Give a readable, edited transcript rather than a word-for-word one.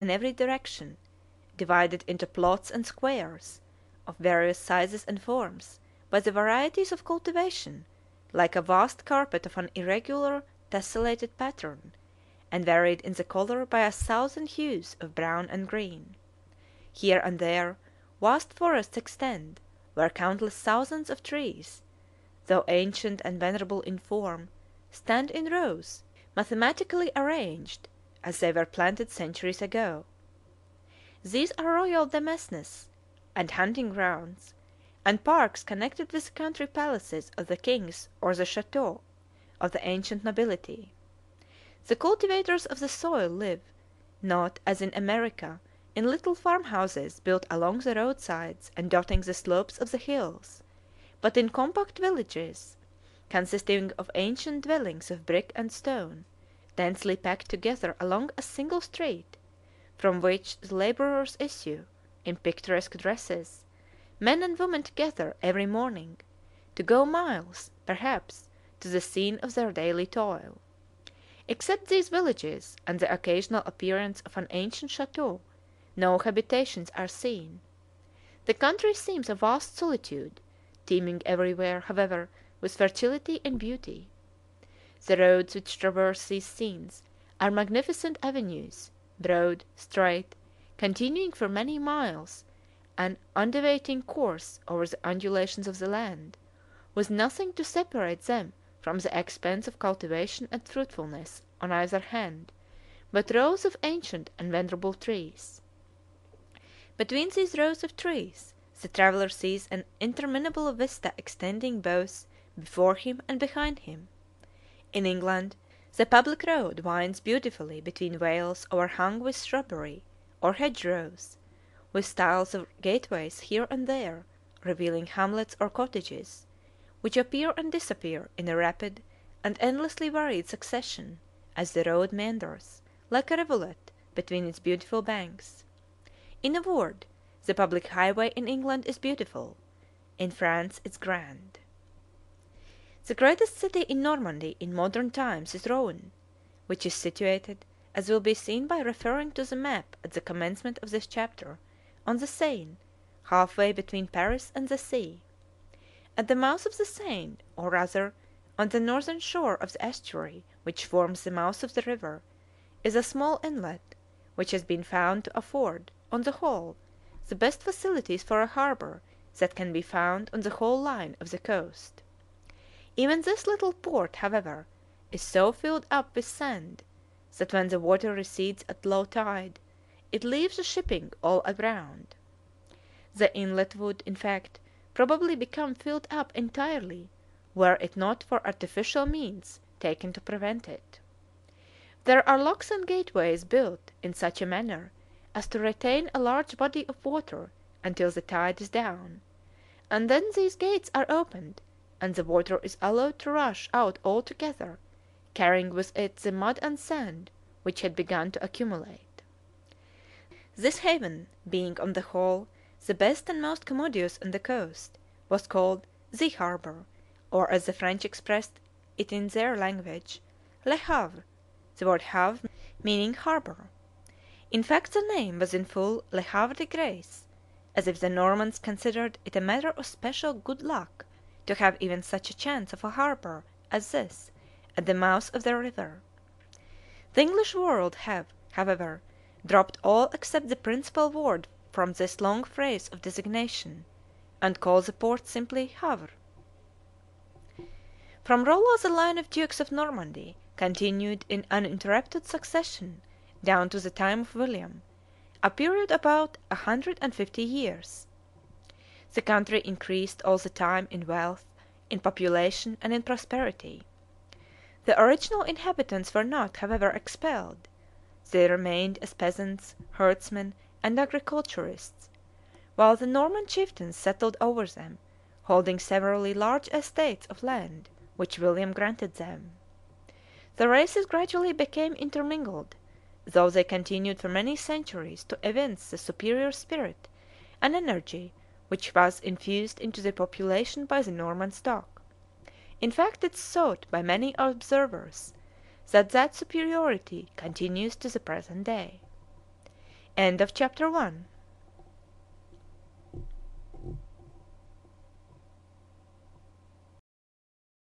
in every direction, divided into plots and squares, of various sizes and forms, by the varieties of cultivation, like a vast carpet of an irregular tessellated pattern, and varied in the color by a thousand hues of brown and green. Here and there vast forests extend, where countless thousands of trees, though ancient and venerable in form, stand in rows, mathematically arranged, as they were planted centuries ago. These are royal demesnes, and hunting grounds, and parks connected with the country palaces of the kings or the chateaux of the ancient nobility. The cultivators of the soil live, not, as in America, in little farmhouses built along the roadsides and dotting the slopes of the hills, but in compact villages, consisting of ancient dwellings of brick and stone, densely packed together along a single street, from which the labourers issue, in picturesque dresses, men and women together every morning, to go miles, perhaps, to the scene of their daily toil. Except these villages and the occasional appearance of an ancient chateau, no habitations are seen. The country seems a vast solitude, teeming everywhere, however, with fertility and beauty. The roads which traverse these scenes are magnificent avenues, broad, straight, continuing for many miles an undulating course over the undulations of the land, with nothing to separate them from the expanse of cultivation and fruitfulness on either hand, but rows of ancient and venerable trees. Between these rows of trees the traveller sees an interminable vista extending both before him and behind him. In England the public road winds beautifully between vales overhung with shrubbery, or hedgerows, with stiles of gateways here and there, revealing hamlets or cottages, which appear and disappear in a rapid and endlessly varied succession, as the road meanders, like a rivulet, between its beautiful banks. In a word, the public highway in England is beautiful; in France it's grand. The greatest city in Normandy in modern times is Rouen, which is situated, as will be seen by referring to the map at the commencement of this chapter, on the Seine, halfway between Paris and the sea. At the mouth of the Seine, or rather on the northern shore of the estuary which forms the mouth of the river, is a small inlet, which has been found to afford, on the whole, the best facilities for a harbour that can be found on the whole line of the coast. Even this little port, however, is so filled up with sand, that when the water recedes at low tide, it leaves the shipping all aground. The inlet would, in fact, probably become filled up entirely, were it not for artificial means taken to prevent it. There are locks and gateways built in such a manner as to retain a large body of water until the tide is down, and then these gates are opened, and the water is allowed to rush out altogether, carrying with it the mud and sand which had begun to accumulate. This haven, being on the whole the best and most commodious on the coast, was called the harbour, or as the French expressed it in their language, Le Havre, the word havre meaning harbour. In fact the name was in full Le Havre de Grace, as if the Normans considered it a matter of special good luck to have even such a chance of a harbour as this at the mouth of their river. The English world have, however, dropped all except the principal word from this long phrase of designation, and call the port simply Havre. From Rollo the line of Dukes of Normandy continued in uninterrupted succession down to the time of William, a period about 150 years. The country increased all the time in wealth, in population, and in prosperity. The original inhabitants were not, however, expelled; they remained as peasants, herdsmen, and agriculturists, while the Norman chieftains settled over them, holding severally large estates of land which William granted them. The races gradually became intermingled, though they continued for many centuries to evince the superior spirit and energy which was infused into the population by the Norman stock. In fact it is thought by many observers that that superiority continues to the present day. End of chapter 1.